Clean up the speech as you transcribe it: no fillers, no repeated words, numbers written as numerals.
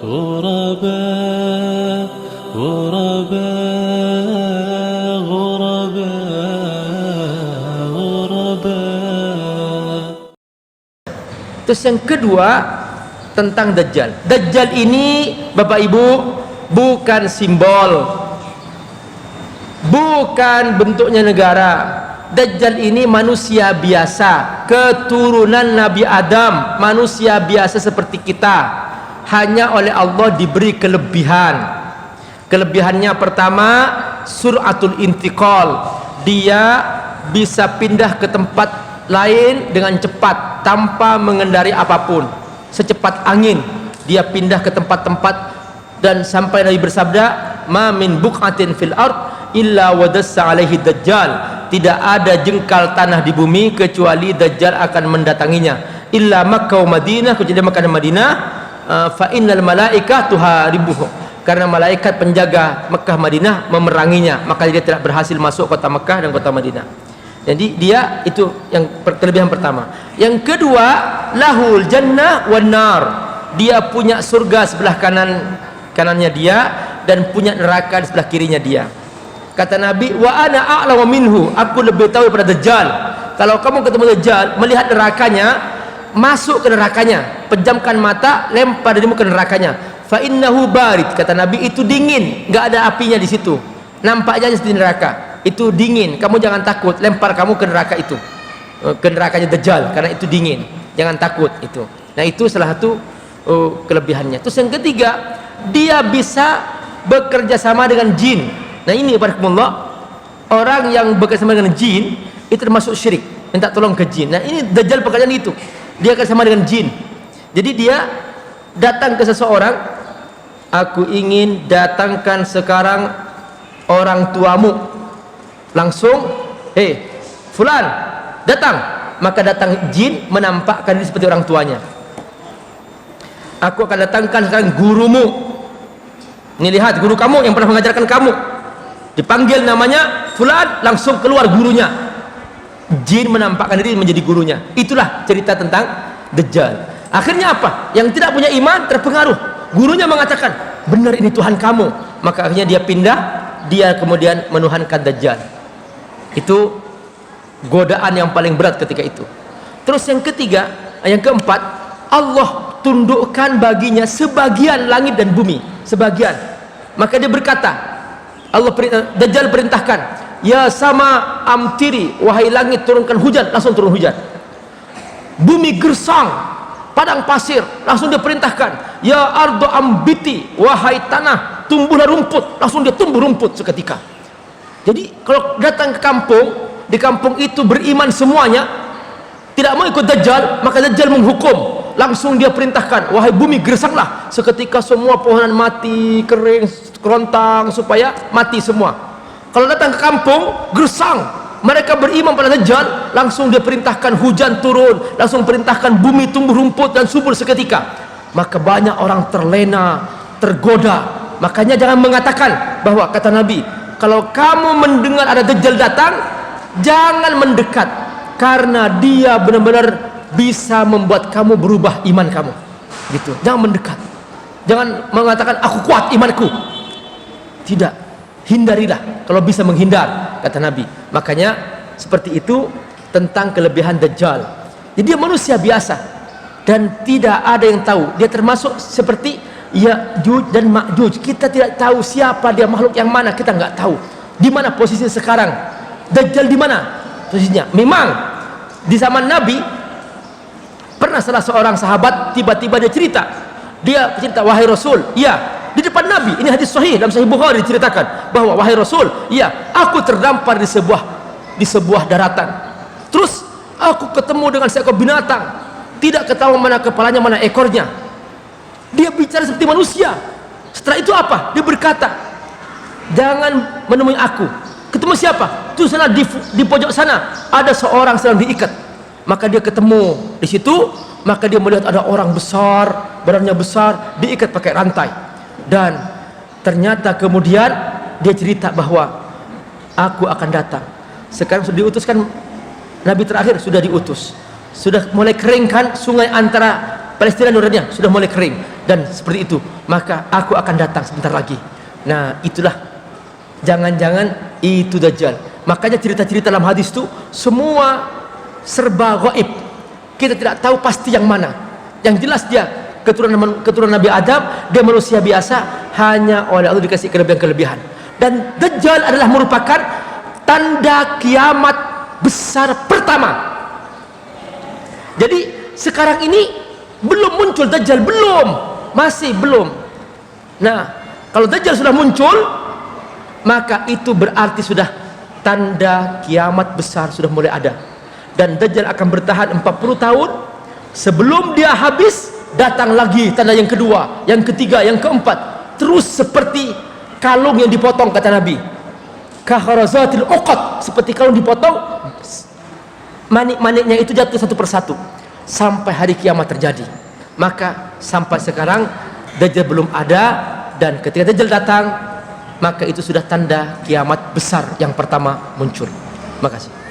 غرباء غرباء غرباء غرباء. Terus yang kedua tentang Dajjal. Dajjal ini Bapak Ibu bukan simbol, bukan bentuknya negara. Dajjal ini manusia biasa, keturunan Nabi Adam, manusia biasa seperti kita. Hanya oleh Allah diberi kelebihan. Kelebihannya pertama, suratul intiqal. Dia bisa pindah ke tempat lain dengan cepat tanpa mengendari apapun. Secepat angin dia pindah ke tempat-tempat, dan sampai Nabi bersabda, ma min buqatin fil ard illa wadassa alaihi dajjal. Tidak ada jengkal tanah di bumi kecuali Dajjal akan mendatanginya. Illa Makkah wa Madinah, kecuali Makkah dan Madinah. Fa innal malaikah tuharibuhu, karena malaikat penjaga Mekah Madinah memeranginya, maka dia tidak berhasil masuk kota Mekah dan kota Madinah. Jadi dia itu yang kelebihan pertama. Yang kedua, lahul jannah wan nar. Dia punya surga sebelah kanannya dia, dan punya neraka di sebelah kirinya dia. Kata Nabi, wa ana a'lamu minhu, aku lebih tahu daripada Dajjal. Kalau kamu ketemu Dajjal, melihat nerakanya, masuk ke nerakanya, pejamkan mata, lempar dirimu ke nerakanya. Fa innahu barid, kata Nabi, itu dingin, nggak ada apinya di situ, nampaknya seperti neraka. Itu dingin, kamu jangan takut, lempar kamu ke neraka itu, ke nerakanya Dajjal, karena itu dingin, jangan takut itu. Nah, itu salah satu kelebihannya. Terus yang ketiga, dia bisa bekerja sama dengan jin. Nah, ini barakallahu, orang yang bekerja sama dengan jin itu termasuk syirik, minta tolong ke jin. Nah, ini Dajjal pekerjaan itu, dia akan sama dengan jin. Jadi dia datang ke seseorang, aku ingin datangkan sekarang orang tuamu. Langsung, hei fulan, datang. Maka datang jin menampakkan diri seperti orang tuanya. Aku akan datangkan sekarang gurumu. Ini lihat guru kamu yang pernah mengajarkan kamu. Dipanggil namanya fulan, langsung keluar gurunya. Jin menampakkan diri menjadi gurunya. Itulah cerita tentang Dajjal. Akhirnya apa? Yang tidak punya iman terpengaruh. Gurunya mengatakan, benar ini Tuhan kamu. Maka akhirnya dia pindah, dia kemudian menuhankan Dajjal. Itu godaan yang paling berat ketika itu. Terus yang ketiga, yang keempat, Allah tundukkan baginya sebagian langit dan bumi, sebagian. Maka dia berkata, Dajjal perintahkan, ya sama amtiri, wahai langit turunkan hujan, langsung turun hujan. Bumi gersang, padang pasir, langsung dia perintahkan, ya ardo ambiti, wahai tanah tumbuhlah rumput, langsung dia tumbuh rumput seketika. Jadi kalau datang ke kampung, di kampung itu beriman semuanya, tidak mau ikut Dajjal, maka Dajjal menghukum. Langsung dia perintahkan, wahai bumi gersanglah, seketika semua pohonan mati, kering, kerontang, supaya mati semua. Kalau datang ke kampung, gersang, mereka beriman pada Dajjal, langsung dia perintahkan hujan turun, langsung perintahkan bumi tumbuh rumput dan subur seketika. Maka banyak orang terlena, tergoda. Makanya jangan mengatakan bahwa, kata Nabi, kalau kamu mendengar ada Dajjal datang, jangan mendekat, karena dia benar-benar bisa membuat kamu berubah iman kamu. Gitu. Jangan mendekat. Jangan mengatakan aku kuat imanku. Tidak. Hindarilah kalau bisa menghindar, kata Nabi. Makanya seperti itu tentang kelebihan Dajjal. Jadi dia manusia biasa dan tidak ada yang tahu. Dia termasuk seperti Ya'juj dan Ma'juj. Kita tidak tahu siapa dia, makhluk yang mana kita nggak tahu. Di mana posisi sekarang Dajjal, di mana posisinya? Memang di zaman Nabi pernah salah seorang sahabat tiba-tiba dia cerita, wahai Rasul, iya, di depan Nabi, ini hadis sahih dalam Sahih Bukhari, diceritakan bahwa wahai Rasul, iya, aku terdampar di sebuah daratan. Terus aku ketemu dengan seekor binatang, tidak ketahuan mana kepalanya mana ekornya. Dia bicara seperti manusia. Setelah itu apa? Dia berkata, jangan menemui aku. Ketemu siapa? Itu sana di pojok sana ada seorang sedang diikat. Maka dia ketemu di situ, maka dia melihat ada orang besar, badannya besar, diikat pakai rantai. Dan ternyata kemudian dia cerita bahwa aku akan datang. Sekarang sudah diutuskan, Nabi terakhir sudah diutus. Sudah mulai kering kan sungai antara Palestina dan Yordania, sudah mulai kering. dan seperti itu, maka aku akan datang sebentar lagi. Nah, itulah, jangan-jangan itu Dajjal. Makanya cerita-cerita dalam hadis itu semua serba gaib, kita tidak tahu pasti yang mana. Yang jelas dia keturunan Nabi Adam, dia manusia biasa, hanya oleh Allah dikasih kelebihan-kelebihan. Dan Dajjal adalah merupakan tanda kiamat besar pertama. Jadi sekarang ini belum muncul Dajjal, masih belum. Nah, kalau Dajjal sudah muncul, maka itu berarti sudah tanda kiamat besar sudah mulai ada. Dan Dajjal akan bertahan 40 tahun. Sebelum dia habis, datang lagi tanda yang kedua, yang ketiga, yang keempat. Terus seperti kalung yang dipotong, kata Nabi, kaharazatil uqad, seperti kalung dipotong, manik-maniknya itu jatuh satu persatu sampai hari kiamat terjadi. Maka sampai sekarang Dajjal belum ada, dan ketika Dajjal datang, maka itu sudah tanda kiamat besar yang pertama muncul. Makasih.